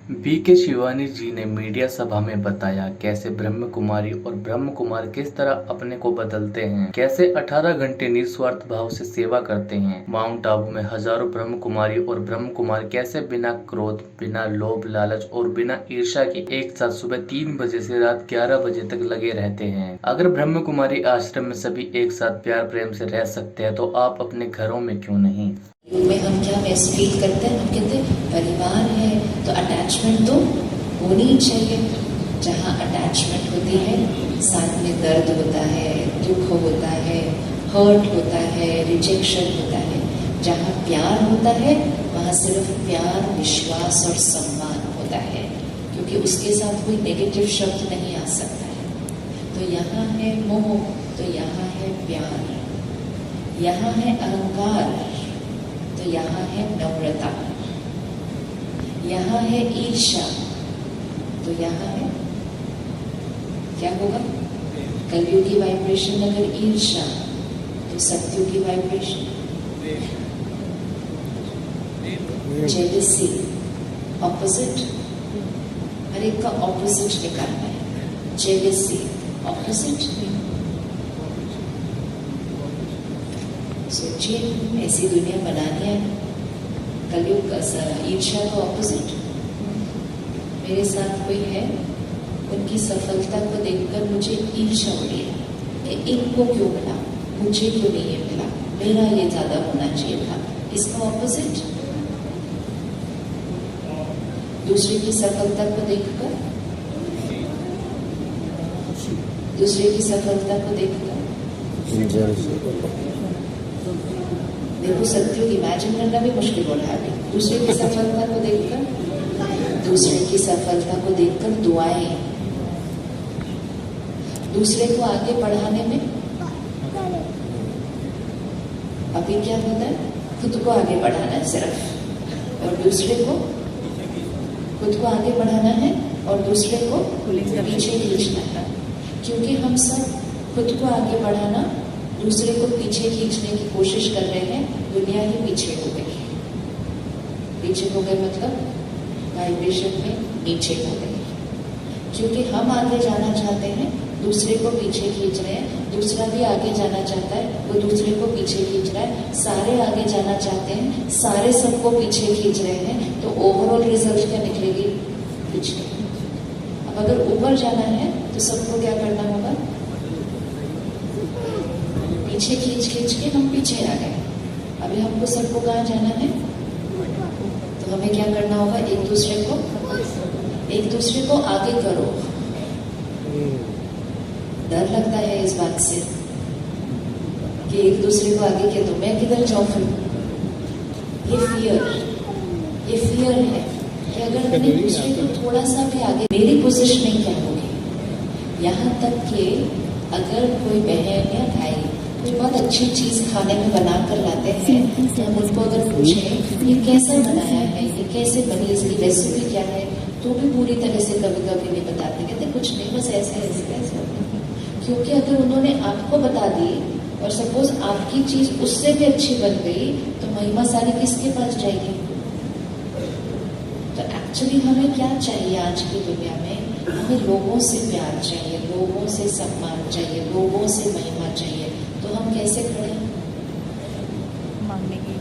BK Shivani जी ने media सभा में बताया कैसे ब्रह्म कुमारी और ब्रह्म कुमार किस तरह अपने को बदलते हैं, कैसे 18 घंटे निस्वार्थ भाव से सेवा करते हैं। माउंट आबू में हजारों ब्रह्म कुमारी और ब्रह्म कुमार कैसे बिना क्रोध, बिना लोभ लालच और बिना ईर्ष्या के एक साथ सुबह 3 बजे से रात 11 बजे तक लगे रहते हैं। अगर ब्रह्म कुमारी आश्रम में सभी एक साथ प्यार प्रेम से रह सकते हैं तो आप अपने घरों में क्यों नहीं। में हम क्या फील करते हैं, हम कहते हैं परिवार है तो अटैचमेंट तो होनी ही चाहिए। जहाँ अटैचमेंट होती है साथ में दर्द होता है, दुख होता है, हर्ट होता है, रिजेक्शन होता है। जहाँ प्यार होता है वहाँ सिर्फ प्यार, विश्वास और सम्मान होता है, क्योंकि उसके साथ कोई नेगेटिव शब्द नहीं आ सकता है। तो यहाँ है मोह, तो यहाँ है प्यार, यहाँ है अहंकार, तो यहाँ है नम्रता, यहाँ है ईर्ष्या, तो यहाँ है क्या होगा। कलयुग की वाइब्रेशन अगर ईर्ष्या तो सत्युग की वाइब्रेशन जेलसी, ऑपोजिट। हर एक का ऑपोजिट निकालना है। Jealousy opposite. सोचिए ऐसी दुनिया बनानी है। कलयुग का ईर्ष्या का ऑपोजिट। मेरे साथ कोई है, उनकी सफलता को देखकर मुझे ईर्ष्या हो रही है। इनको क्यों मिला, मुझे क्यों नहीं ये मिला, मेरा ये ज्यादा होना चाहिए था। इसका ऑपोजिट दूसरे की सफलता को देखकर, दूसरे की सफलता को देखकर देखो सत्युग इमेजिन करना भी मुश्किल हो रहा है अभी। दूसरे की सफलता को देखकर, दूसरे की सफलता को देखकर दुआएं, दूसरे को आगे बढ़ाने में अभी क्या होता है, खुद को आगे बढ़ाना है सिर्फ, और दूसरे को, खुद को आगे बढ़ाना है और दूसरे को पीछे खींचना है। क्योंकि हम सब खुद को आगे बढ़ाना, दूसरे को पीछे खींचने की कोशिश कर रहे हैं, दुनिया ही पीछे हो गई। पीछे हो गए मतलब वाइब्रेशन में नीचे हो गई। क्योंकि हम आगे जाना चाहते हैं, दूसरे को पीछे खींच रहे हैं, दूसरा भी आगे जाना चाहता है, वो दूसरे को पीछे खींच रहा है, सारे आगे जाना चाहते हैं, सारे सबको पीछे खींच रहे हैं, तो ओवरऑल रिजल्ट क्या निकलेगी, पीछे। अब अगर ऊपर जाना है तो सबको क्या करना होगा, पीछे खींच खींच के हम पीछे आ गए। अभी हमको सबको कहाँ जाना है, तो हमें क्या करना होगा, एक दूसरे को आगे करो। डर लगता है इस बात से कि एक दूसरे को आगे किया तो मैं किधर जाऊं फिर। ये फियर है कि अगर मैंने दूसरे को थोड़ा सा भी आगे, मेरी पोजीशनिंग क्या होगी। यहाँ तक कि अगर कोई बहन या भाई कोई बहुत अच्छी चीज खाने में बना कर लाते हैं, तो हम उनको अगर पूछें ये कैसे बनाया है, ये कैसे बनी, इसकी रेसिपी क्या है, तो भी पूरी तरह से कभी कभी नहीं बताते, कहते कुछ नहीं, बस ऐसे ऐसे ऐसे। क्योंकि अगर उन्होंने आपको बता दी और सपोज आपकी चीज उससे भी अच्छी बन गई, तो महिमा सारी किसके पास जाएगी। तो एक्चुअली हमें क्या चाहिए आज की दुनिया में, हमें लोगों से प्यार चाहिए, लोगों से सम्मान चाहिए, लोगों से महिमा चाहिए। तो हम कैसे खड़े, मांगने की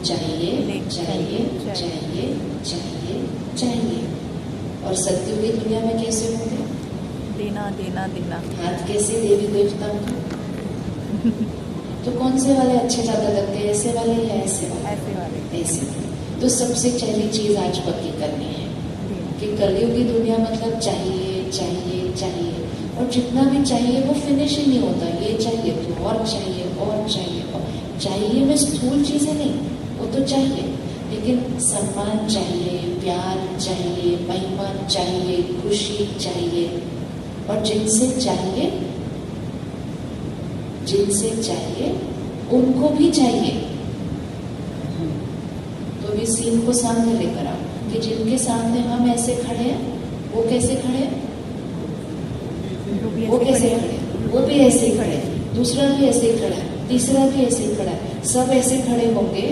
चाहिए चाहिए चाहिए चाहिए चाहिए। और सत्युग की दुनिया में कैसे होंगे, देना देना देना। हाथ कैसे देवी देवताओं का। तो कौन से वाले अच्छे ज्यादा लगते हैं, ऐसे वाले या ऐसे वाले, ऐसे वाले, ऐसे। तो सबसे पहली चीज आज पक्की करनी है कि कलयुग की दुनिया मतलब चाहिए चाहिए चाहिए, और जितना भी चाहिए वो फिनिश ही नहीं होता। ये चाहिए तो और चाहिए और चाहिए और चाहिए में स्थूल चीजें नहीं, वो तो चाहिए, लेकिन सम्मान चाहिए, प्यार चाहिए, महिमा चाहिए, खुशी चाहिए। और जिनसे चाहिए उनको भी चाहिए। तो भी सीन को सामने लेकर आओ कि जिनके सामने हम ऐसे खड़े हैं, वो कैसे खड़े हैं, वो कैसे खड़े, वो भी ऐसे ही खड़े, दूसरा भी ऐसे ही खड़ा है, तीसरा भी ऐसे ही खड़ा है, सब ऐसे खड़े होंगे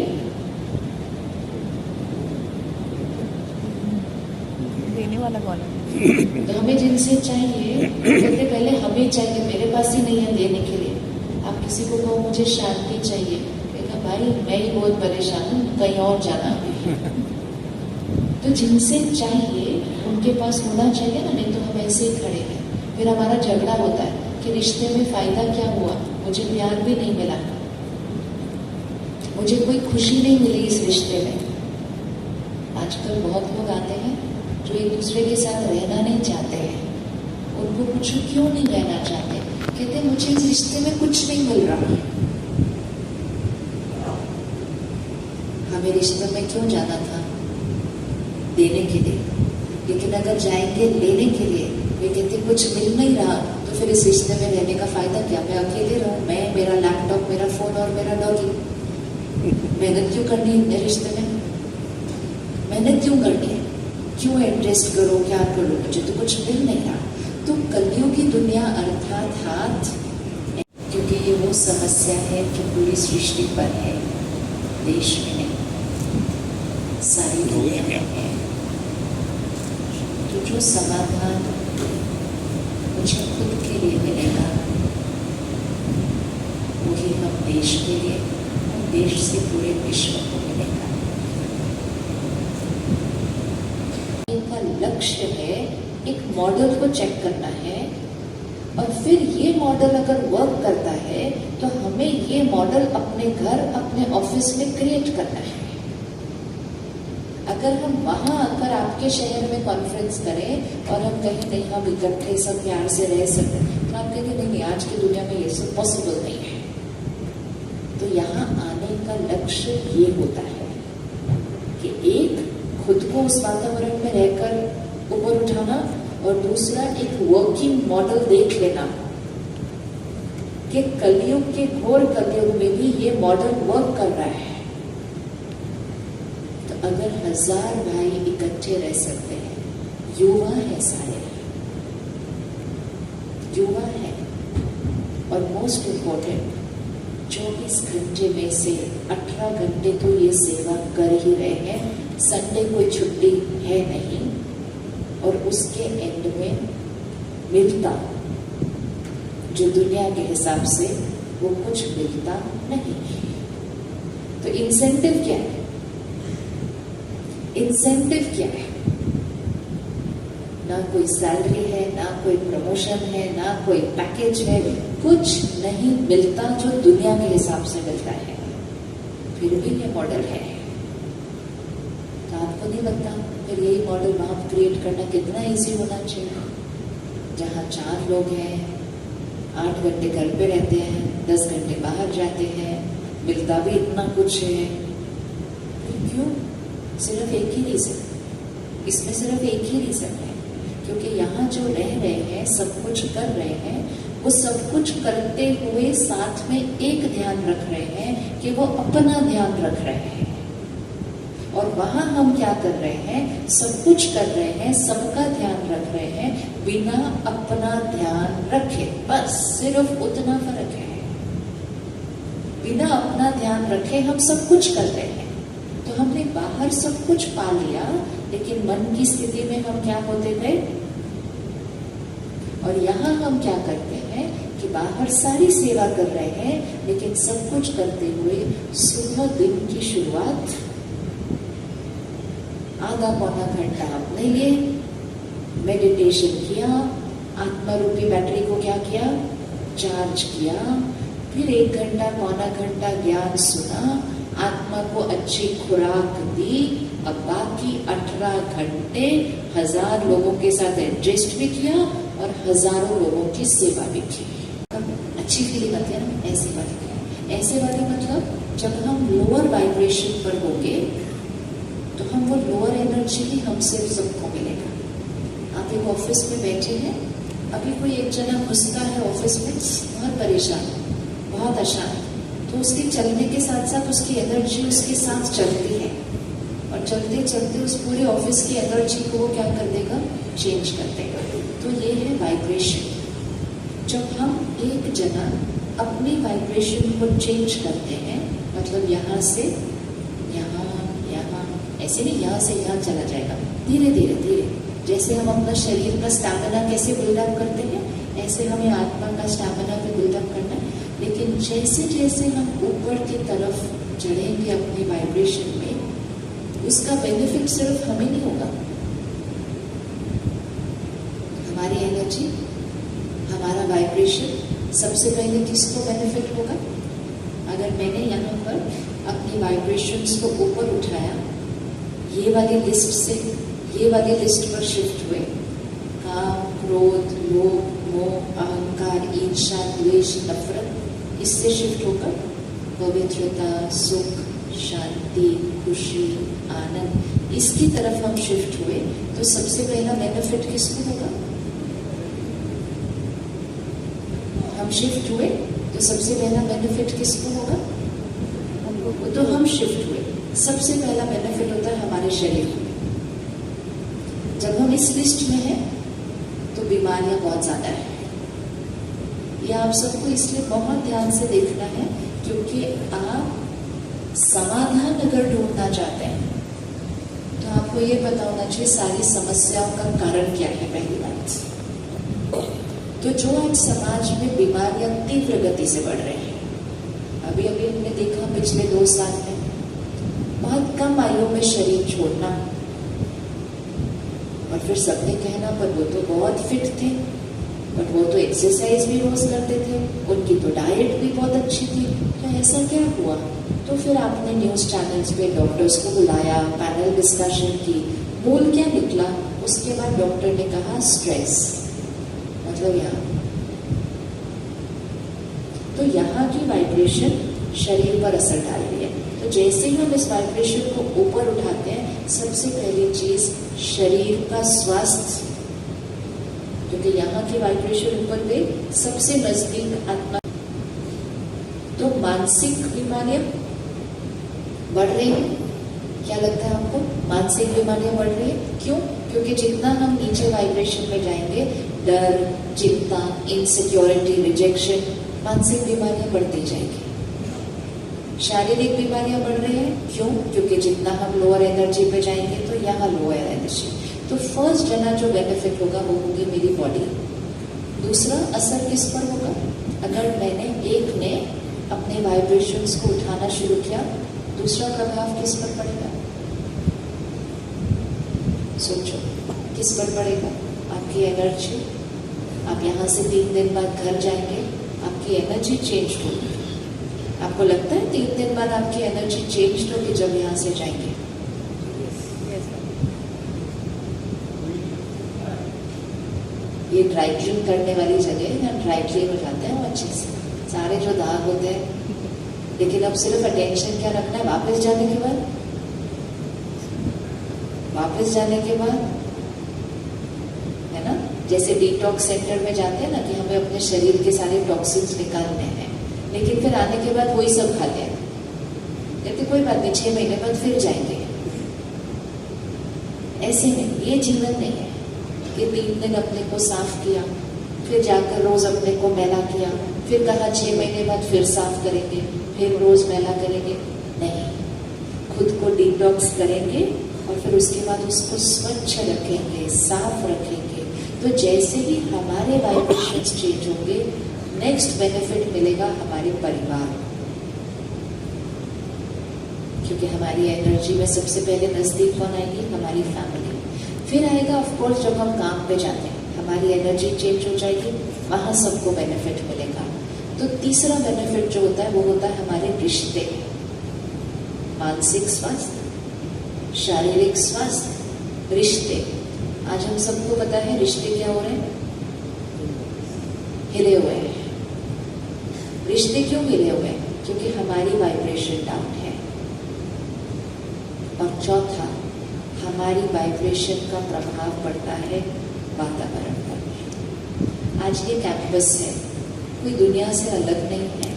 वाला कौन है? तो हमें जिनसे चाहिए, कहते पहले हमें चाहिए, मेरे पास ही नहीं है देने के लिए। आप किसी को कहो मुझे शांति चाहिए, कहेगा भाई मैं ही बहुत परेशान हूँ, कहीं और जाना है। तो जिनसे चाहिए उनके पास होना चाहिए ना, नहीं तो हम ऐसे ही खड़े हैं। फिर हमारा झगड़ा होता है कि रिश्ते में फायदा क्या हुआ, मुझे प्यार भी नहीं मिला, मुझे कोई खुशी नहीं मिली इस रिश्ते में। आजकल बहुत लोग आते हैं जो एक दूसरे के साथ रहना नहीं चाहते हैं। उनको पूछो क्यों नहीं रहना चाहते, कहते मुझे इस रिश्ते में कुछ नहीं मिल रहा। हमें रिश्ते में क्यों जाना था? देने के लिए। लेकिन अगर जाएंगे लेने के लिए, वे कहते कुछ मिल नहीं रहा, तो फिर इस रिश्ते में रहने का फायदा क्या? मैं अकेले रहूं, मैं, मेरा लैपटॉप, मेरा फोन और मेरा डॉगी। मेहनत क्यों करनी है अपने रिश्ते में? मेहनत क्यों करनी है? क्यों एडजस्ट करो, क्या करो, मुझे तो कुछ मिल नहीं रहा। तो कलियुग की दुनिया अर्थात हाथ, क्योंकि ये वो समस्या है जो पूरी सृष्टि पर है, देश में नहीं, सारी दुनिया में है। तो जो समाधान मुझे खुद के लिए मिलेगा, वही हम देश के लिए और देश से पूरे विश्व को मिलेगा। इनका लक्ष्य है एक मॉडल को चेक करना है, और फिर ये मॉडल अगर वर्क करता है तो हमें ये मॉडल अपने घर, अपने ऑफिस में क्रिएट करना है। अगर हम वहां आकर आपके शहर में कॉन्फ्रेंस करें और हम कहें नहीं हम इकट्ठे सब प्यार से रह सकते, तो आप कहेंगे नहीं, आज की दुनिया में ये सब पॉसिबल नहीं है। तो यहाँ आने का लक्ष्य ये होता है कि एक, खुद को उस वातावरण में रहकर ऊपर उठाना, और दूसरा एक वर्किंग मॉडल देख लेना कि कलयुग के घोर कलयुग में भी ये मॉडल वर्क कर रहा है। तो अगर 1000 भाई इकट्ठे रह सकते हैं, युवा है सारे, युवा है, और मोस्ट इम्पोर्टेंट 24 घंटे में से 18 घंटे तो ये सेवा कर ही रहे हैं, संडे कोई छुट्टी है नहीं, और उसके एंड में मिलता जो दुनिया के हिसाब से वो कुछ मिलता नहीं। तो इंसेंटिव क्या है? इंसेंटिव क्या है? ना कोई सैलरी है, ना कोई प्रमोशन है, ना कोई पैकेज है, कुछ नहीं मिलता जो दुनिया के हिसाब से मिलता है। फिर भी ये मॉडल है। तो आपको नहीं लगता फिर यही मॉडल वहां क्रिएट करना कितना इजी होना चाहिए? जहाँ 4 लोग हैं, 8 घंटे घर पे रहते हैं, 10 घंटे बाहर जाते हैं, मिलता भी इतना कुछ है। फिर क्यों? सिर्फ एक ही रीजन, इसमें सिर्फ एक ही रीजन है, क्योंकि यहाँ जो रह रहे हैं, सब कुछ कर रहे हैं, वो सब कुछ करते हुए साथ में एक ध्यान रख रहे हैं कि वो अपना ध्यान रख रहे हैं। और वहां हम क्या कर रहे हैं? सब कुछ कर रहे हैं, सबका ध्यान रख रहे हैं, बिना अपना ध्यान रखे। बस सिर्फ उतना फर्क है। बिना अपना ध्यान रखे हम सब कुछ कर रहे हैं। तो हमने बाहर सब कुछ पा लिया, लेकिन मन की स्थिति में हम क्या होते गए? और यहाँ हम क्या करते हैं कि बाहर सारी सेवा कर रहे हैं, लेकिन सब कुछ करते हुए सुबह दिन की शुरुआत आधा पौना घंटा आपने लिए मेडिटेशन किया, आत्मा रूपी बैटरी को क्या किया? चार्ज किया। फिर 1 घंटा पौना घंटा ज्ञान सुना, आत्मा को अच्छी खुराक दी। अब बाकी 18 घंटे 1000 लोगों के साथ एडजस्ट भी किया और हजारों लोगों की सेवा भी की। अच्छी फीलिंग आती है ना? ऐसी बात, ऐसे वाली मतलब जब हम लोअर वाइब्रेशन पर होंगे तो हम वो लोअर एनर्जी ही हमसे सबको मिलेगा। आप एक ऑफिस में बैठे हैं, अभी कोई एक जना घुसता है ऑफिस में, बहुत परेशान, बहुत अशांत, तो उसके चलने के साथ साथ उसकी एनर्जी उसके साथ चलती है, और चलते चलते उस पूरे ऑफिस की एनर्जी को वो क्या कर देगा? चेंज कर देगा। तो ये है वाइब्रेशन। जब हम एक जना अपनी वाइब्रेशन को चेंज करते हैं, मतलब यहाँ से यहाँ, यहाँ, ऐसे नहीं यहाँ से यहाँ चला जाएगा, धीरे धीरे धीरे जैसे हम अपना शरीर का स्टैमिना कैसे बिल्डअप करते हैं, ऐसे हमें आत्मा का स्टैमिना भी बिल्डअप करना है। लेकिन जैसे जैसे हम ऊपर की तरफ चढ़ेंगे अपने वाइब्रेशन में, उसका बेनिफिट सिर्फ हमें नहीं होगा, हमारी एनर्जी, हमारा वाइब्रेशन सबसे पहले किसको बेनिफिट होगा? अगर मैंने यहाँ पर अपनी वाइब्रेशंस को ऊपर उठाया, ये वाली लिस्ट से ये वाली लिस्ट पर शिफ्ट हुए, काम, क्रोध, लोभ, मोह, अहंकार, ईर्ष्या, द्वेष, नफरत, इससे शिफ्ट होकर पवित्रता, सुख, शांति, खुशी, आनंद, इसकी तरफ हम शिफ्ट हुए, तो सबसे पहला बेनिफिट किसको होगा? हम शिफ्ट हुए तो सबसे पहला बेनिफिट किसको होगा? तो हम शिफ्ट हुए, सबसे पहला बेनिफिट होता है हमारे शरीर को। जब हम इस लिस्ट में हैं तो बीमारियां बहुत ज्यादा है। ये आप सबको इसलिए बहुत ध्यान से देखना है, क्योंकि आप समाधान अगर ढूंढना चाहते हैं तो आपको ये पता होना चाहिए सारी समस्याओं का कारण क्या है। पहली बात तो जो आज समाज में बीमारियां तीव्र गति से बढ़ रही हैं, अभी अभी हमने देखा पिछले 2 साल में बहुत कम आयु में शरीर छोड़ना, और फिर सबने कहना पर वो तो बहुत फिट थे, बट वो तो एक्सरसाइज भी रोज करते थे, उनकी तो डाइट भी बहुत अच्छी थी, तो ऐसा क्या हुआ? तो फिर आपने न्यूज चैनल्स पे डॉक्टर्स को बुलाया, पैनल डिस्कशन की, मूल क्या निकला? उसके बाद डॉक्टर ने कहा स्ट्रेस, मतलब यहाँ तो यहाँ की वाइब्रेशन शरीर पर असर डाल रही है। तो जैसे ही हम इस वाइब्रेशन को ऊपर उठाते हैं, सबसे पहली चीज शरीर का स्वास्थ्य, क्योंकि यहाँ की वाइब्रेशन ऊपर गई, सबसे नजदीक आत्मा। तो मानसिक बीमारियां बढ़ रही है। क्या लगता है आपको? मानसिक बीमारियां बढ़ रही है। क्यों? क्योंकि जितना हम नीचे वाइब्रेशन में जाएंगे, डर, चिंता, इनसिक्योरिटी, रिजेक्शन, मानसिक बीमारियां बढ़ती जाएंगी। शारीरिक बीमारियां बढ़ रही हैं। क्यों? क्योंकि जितना हम लोअर एनर्जी पे जाएंगे तो यहाँ लोअर एनर्जी। तो फर्स्ट जना जो बेनिफिट होगा वो होगी मेरी बॉडी। दूसरा असर किस पर होगा? अगर एक ने अपने वाइब्रेशंस को उठाना शुरू किया, दूसरा प्रभाव किस पर पड़ेगा? सोचो, किस पर पड़ेगा? आपकी एनर्जी। आप यहाँ से 3 दिन बाद घर जाएंगे, आपकी एनर्जी चेंज होगी। आपको लगता है 3 दिन बाद आपकी एनर्जी चेंज होगी जब यहाँ से जाएंगे? ये ड्राई क्लीन करने वाली जगह है, यहाँ ड्राई क्लीन हो जाते हैं वो अच्छे से, सारे जो दाग होते हैं। लेकिन अब सिर्फ अटेंशन क्या रखना है? वापस जाने के बाद है ना, जैसे डिटॉक्स सेंटर में जाते हैं ना कि हमें अपने शरीर के सारे टॉक्सिन्स निकालने हैं, लेकिन फिर आने के बाद वही सब खाते हैं, कहते कोई बात नहीं 6 महीने बाद फिर जाएंगे। ऐसे नहीं, ये जीवन नहीं है। ये 3 दिन अपने को साफ किया, फिर जाकर रोज अपने को मैला किया, फिर कहा 6 महीने बाद फिर साफ करेंगे, फिर रोज मैला करेंगे। नहीं, खुद को डिटॉक्स करेंगे और फिर उसके बाद उसको स्वच्छ रखेंगे, साफ रखेंगे। तो जैसे ही हमारे वाइब्रेशंस चेंज होंगे, नेक्स्ट बेनिफिट मिलेगा हमारे परिवार, क्योंकि हमारी एनर्जी में सबसे पहले नजदीक कौन आएगी? हमारी फैमिली। फिर आएगा ऑफ कोर्स जब हम काम पे जाते हैं, हमारी एनर्जी चेंज हो जाएगी, वहां सबको बेनिफिट मिलेगा। तो तीसरा बेनिफिट जो होता है वो होता है हमारे रिश्ते, मानसिक स्वास्थ्य, शारीरिक स्वास्थ्य, रिश्ते। आज हम सबको पता है रिश्ते क्या हो रहे हैं? हिले हुए हैं। रिश्ते क्यों हिले हुए हैं? क्योंकि हमारी वाइब्रेशन डाउन है। और चौथा, हमारी वाइब्रेशन का प्रभाव पड़ता है वातावरण पर। आज ये कैंपस है, कोई दुनिया से अलग नहीं है।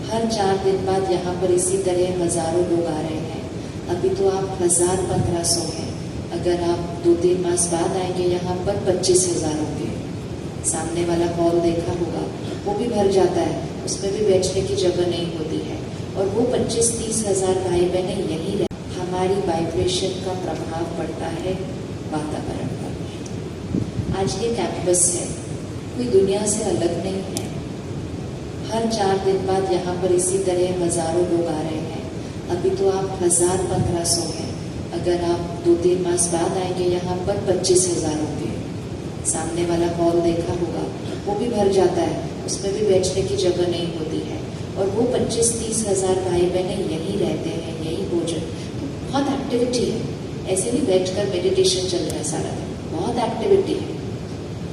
हर 4 दिन बाद यहाँ पर इसी तरह हजारों लोग आ रहे हैं। अभी तो आप 1000-1500 हैं, अगर आप 2-3 मास बाद आएंगे यहाँ पर 25,000 होंगे। सामने वाला हॉल देखा होगा, वो भी भर जाता है, उसमें भी बैठने की जगह नहीं होती है। और वो 25-30 हजार भाई बहनें यहीं रहते। हमारी वाइब्रेशन का प्रभाव पड़ता है वातावरण पर। आज ये कैंपस है, कोई दुनिया से अलग नहीं है। हर 4 दिन बाद यहाँ पर इसी तरह हजारों लोग आ रहे हैं। अभी तो आप 1000-1500 हैं, अगर आप 2-3 मास बाद आएंगे यहाँ पर 25,000 होंगे। सामने वाला हॉल देखा होगा, वो भी भर जाता है, उसमें भी बैठने की जगह नहीं होती है। और वो 25-30 हजार भाई बहने यहीं रहते हैं, यहीं भोजन। तो बहुत एक्टिविटी है, ऐसे नहीं बैठकर मेडिटेशन चल रहा है सारा दिन, बहुत एक्टिविटी है।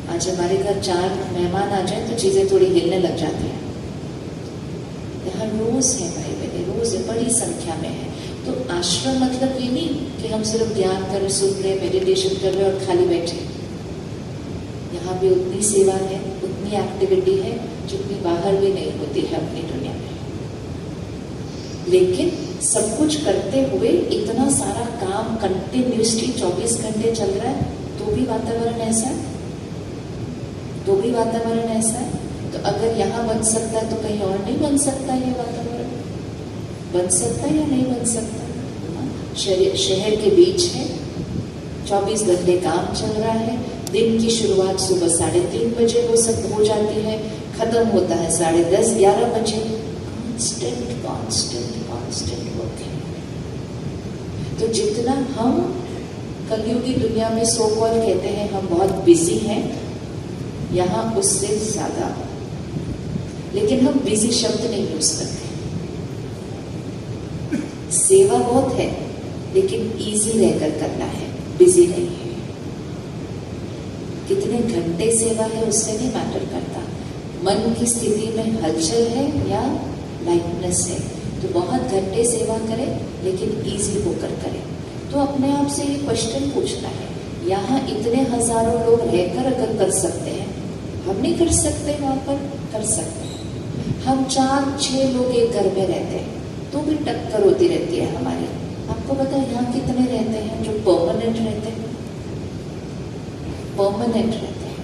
आज हमारे घर 4 मेहमान आ जाए तो चीजें थोड़ी हिलने लग जाती हैं। यहाँ रोज है भाई बहने, रोज है, बड़ी संख्या में है। तो आश्रम मतलब ये नहीं कि हम सिर्फ ध्यान कर रहे, सुन रहे, मेडिटेशन कर रहे और खाली बैठे। यहाँ भी उतनी सेवा है, उतनी एक्टिविटी है जितनी बाहर भी नहीं होती है अपनी दुनिया में। लेकिन सब कुछ करते हुए इतना सारा काम कंटिन्यूसली 24 घंटे चल रहा है, तो भी वातावरण ऐसा है, तो भी वातावरण ऐसा है। तो अगर यहाँ बन सकता है तो कहीं और नहीं बन सकता ये वातावरण? बन सकता है या नहीं बन सकता? शहर के बीच है, 24 घंटे काम चल रहा है। दिन की शुरुआत सुबह 3:30 बजे वो सब हो जाती है, खत्म होता है 10:30-11 बजे। Constant working. तो जितना हम कलयुगी दुनिया में सो कॉल कहते हैं हम बहुत बिजी हैं, यहाँ उससे ज्यादा। लेकिन हम बिजी शब्द नहीं यूज करते। सेवा बहुत है, लेकिन इजी रहकर करना है, बिजी नहीं है। कितने घंटे सेवा है उससे नहीं मैटर करता। मन की स्थिति में हलचल है या लाइटनेस है, तो बहुत घंटे सेवा करें लेकिन इजी होकर करें। तो अपने आप से ये क्वेश्चन पूछना है, यहाँ इतने हजारों लोग रहकर अगर कर सकते हैं, हम नहीं कर सकते? वहां पर कर सकते हैं। हम 4-6 लोग एक घर में रहते हैं तो भी टक्कर होती रहती है हमारी। आपको पता है यहाँ कितने रहते हैं जो परमानेंट रहते हैं? परमानेंट रहते हैं।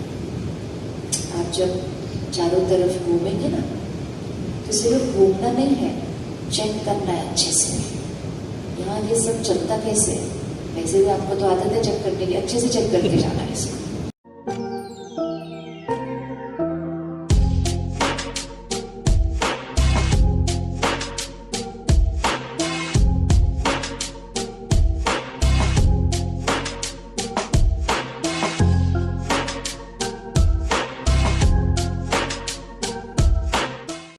आप जब चारों तरफ घूमेंगे ना, तो सिर्फ घूमना नहीं है, चेक करना है अच्छे से। यहाँ ये सब चलता कैसे है? वैसे भी आपको तो आदत है चेक करने की, अच्छे से चेक करके जाना है इसको।